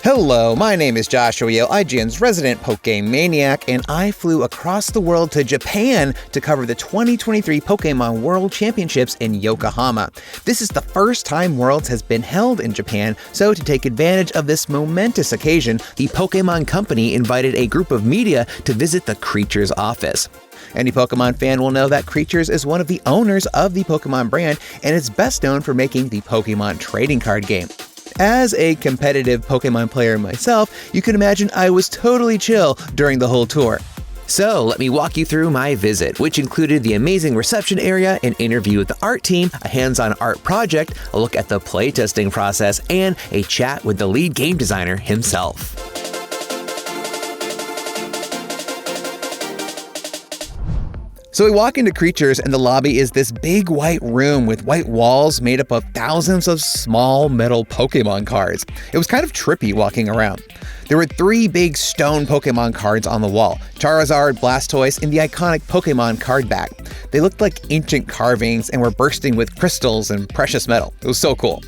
Hello, my name is Joshua Yehl, IGN's resident Pokémaniac, and I flew across the world to Japan to cover the 2023 Pokémon World Championships in Yokohama. This is the first time Worlds has been held in Japan, so to take advantage of this momentous occasion, the Pokémon Company invited a group of media to visit the Creatures office. Any Pokemon fan will know that Creatures is one of the owners of the Pokemon brand and is best known for making the Pokemon trading card game. As a competitive Pokemon player myself, you can imagine I was totally chill during the whole tour. So let me walk you through my visit, which included the amazing reception area, an interview with the art team, a hands-on art project, a look at the playtesting process, and a chat with the lead game designer himself. So we walk into Creatures and the lobby is this big white room with white walls made up of thousands of small metal Pokemon cards. It was kind of trippy walking around. There were 3 big stone Pokemon cards on the wall: Charizard, Blastoise, and the iconic Pokemon card back. They looked like ancient carvings and were bursting with crystals and precious metal. It was so cool.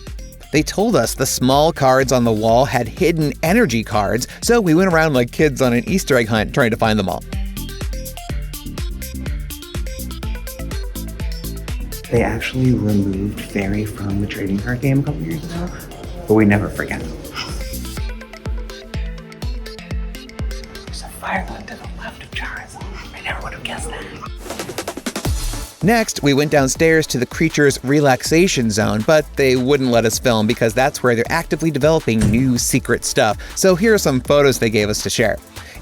They told us the small cards on the wall had hidden energy cards, so we went around like kids on an Easter egg hunt trying to find them all. They actually removed Fairy from the trading card game a couple years ago, but we never forget. There's a Fireland to the left of Charizard. I never would have guessed that. Next, we went downstairs to the Creatures relaxation zone, but they wouldn't let us film because that's where they're actively developing new secret stuff. So here are some photos they gave us to share.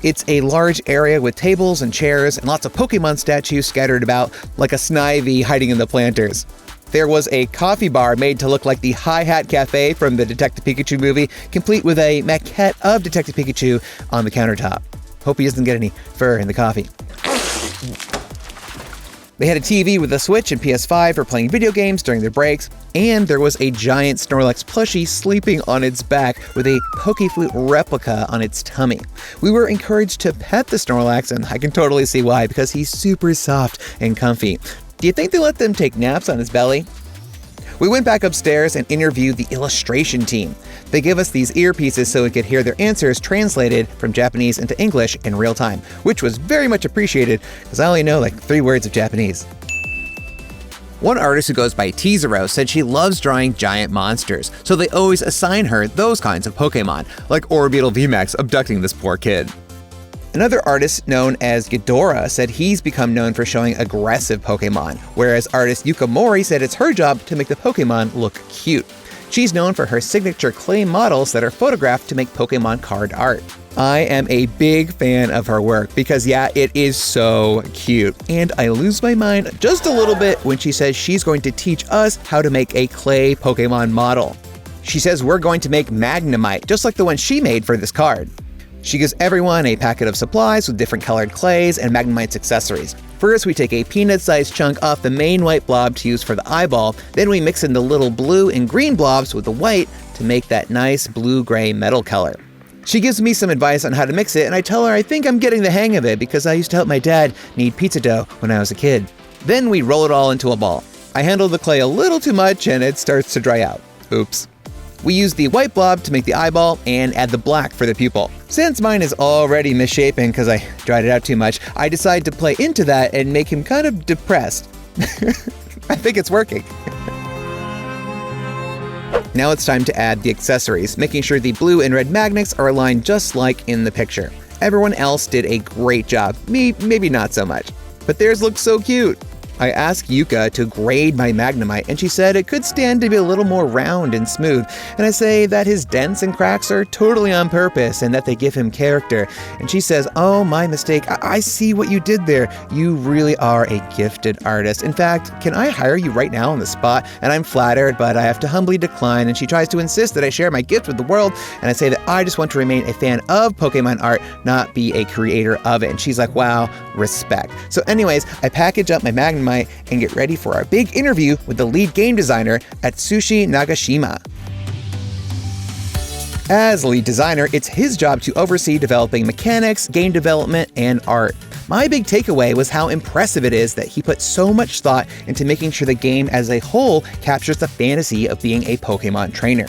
It's a large area with tables and chairs and lots of Pokemon statues scattered about, like a Snivy hiding in the planters. There was a coffee bar made to look like the Hi-Hat Cafe from the Detective Pikachu movie, complete with a maquette of Detective Pikachu on the countertop. Hope he doesn't get any fur in the coffee. They had a TV with a Switch and PS5 for playing video games during their breaks, and there was a giant Snorlax plushie sleeping on its back with a Pokeflute replica on its tummy. We were encouraged to pet the Snorlax, and I can totally see why, because he's super soft and comfy. Do you think they let them take naps on his belly? We went back upstairs and interviewed the illustration team. They gave us these earpieces so we could hear their answers translated from Japanese into English in real time, which was very much appreciated because I only know like 3 words of Japanese. One artist who goes by Tizero said she loves drawing giant monsters, so they always assign her those kinds of Pokemon, like Orbeetle VMAX abducting this poor kid. Another artist known as Ghidorah said he's become known for showing aggressive Pokemon, whereas artist Yuka Mori said it's her job to make the Pokemon look cute. She's known for her signature clay models that are photographed to make Pokemon card art. I am a big fan of her work because yeah, it is so cute. And I lose my mind just a little bit when she says she's going to teach us how to make a clay Pokemon model. She says we're going to make Magnemite, just like the one she made for this card. She gives everyone a packet of supplies with different colored clays and Magnemite's accessories. First, we take a peanut-sized chunk off the main white blob to use for the eyeball, then we mix in the little blue and green blobs with the white to make that nice blue-gray metal color. She gives me some advice on how to mix it, and I tell her I think I'm getting the hang of it because I used to help my dad knead pizza dough when I was a kid. Then we roll it all into a ball. I handle the clay a little too much and it starts to dry out. Oops. We use the white blob to make the eyeball and add the black for the pupil. Since mine is already misshapen because I dried it out too much, I decide to play into that and make him kind of depressed. I think it's working. Now it's time to add the accessories, making sure the blue and red magnets are aligned just like in the picture. Everyone else did a great job. Me, maybe not so much. But theirs looks so cute. I asked Yuka to grade my Magnemite, and she said it could stand to be a little more round and smooth, and I say that his dents and cracks are totally on purpose and that they give him character. And she says, oh, my mistake, I see what you did there. You really are a gifted artist. In fact, can I hire you right now on the spot? And I'm flattered, but I have to humbly decline, and she tries to insist that I share my gift with the world, and I say that I just want to remain a fan of Pokemon art, not be a creator of it. And she's like, wow, respect. So anyways, I package up my Magnemite and get ready for our big interview with the lead game designer Atsushi Nagashima. As lead designer, it's his job to oversee developing mechanics, game development, and art. My big takeaway was how impressive it is that he put so much thought into making sure the game as a whole captures the fantasy of being a Pokemon trainer.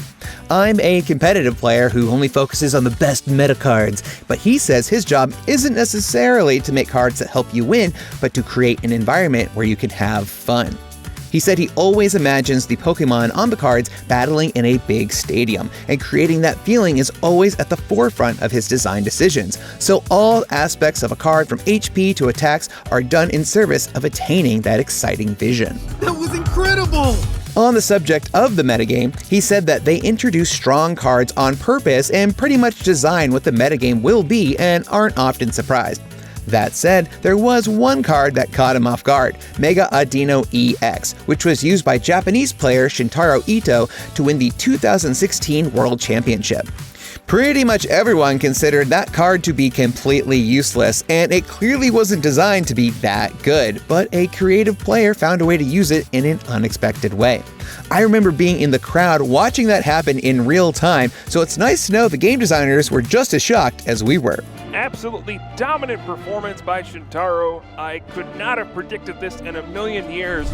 I'm a competitive player who only focuses on the best meta cards, but he says his job isn't necessarily to make cards that help you win, but to create an environment where you can have fun. He said he always imagines the Pokemon on the cards battling in a big stadium, and creating that feeling is always at the forefront of his design decisions. So all aspects of a card from HP to attacks are done in service of attaining that exciting vision. That was incredible! On the subject of the metagame, he said that they introduce strong cards on purpose and pretty much design what the metagame will be and aren't often surprised. That said, there was one card that caught him off guard, Mega Adino EX, which was used by Japanese player Shintaro Ito to win the 2016 World Championship. Pretty much everyone considered that card to be completely useless, and it clearly wasn't designed to be that good, but a creative player found a way to use it in an unexpected way. I remember being in the crowd watching that happen in real time, so it's nice to know the game designers were just as shocked as we were. Absolutely dominant performance by Shintaro. I could not have predicted this in a million years.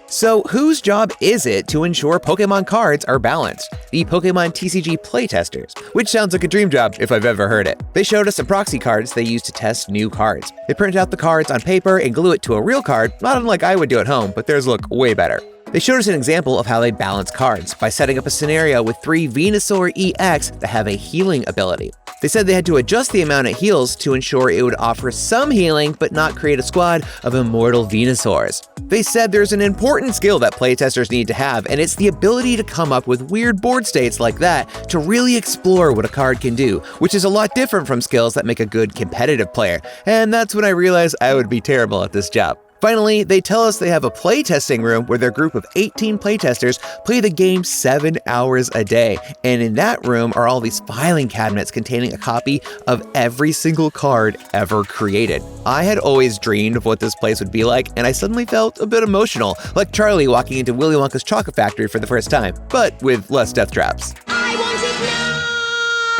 So whose job is it to ensure Pokemon cards are balanced? The Pokemon TCG playtesters, which sounds like a dream job if I've ever heard it. They showed us some proxy cards they use to test new cards. They print out the cards on paper and glue it to a real card, not unlike I would do at home, but theirs look way better. They showed us an example of how they balance cards by setting up a scenario with 3 Venusaur EX that have a healing ability. They said they had to adjust the amount it heals to ensure it would offer some healing but not create a squad of immortal Venusaurs. They said there's an important skill that playtesters need to have, and it's the ability to come up with weird board states like that to really explore what a card can do, which is a lot different from skills that make a good competitive player. And that's when I realized I would be terrible at this job. Finally, they tell us they have a playtesting room where their group of 18 playtesters play the game 7 hours a day. And in that room are all these filing cabinets containing a copy of every single card ever created. I had always dreamed of what this place would be like, and I suddenly felt a bit emotional, like Charlie walking into Willy Wonka's chocolate factory for the first time, but with less death traps. I want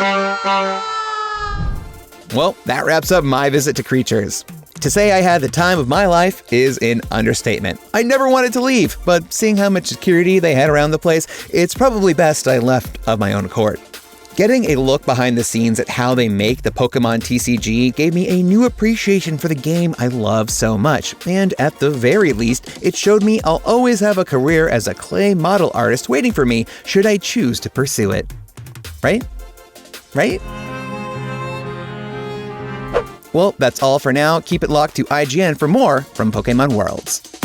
it now! Well, that wraps up my visit to Creatures. To say I had the time of my life is an understatement. I never wanted to leave, but seeing how much security they had around the place, it's probably best I left of my own accord. Getting a look behind the scenes at how they make the Pokemon TCG gave me a new appreciation for the game I love so much, and at the very least, it showed me I'll always have a career as a clay model artist waiting for me should I choose to pursue it. Right? Right? Well, that's all for now. Keep it locked to IGN for more from Pokemon Worlds.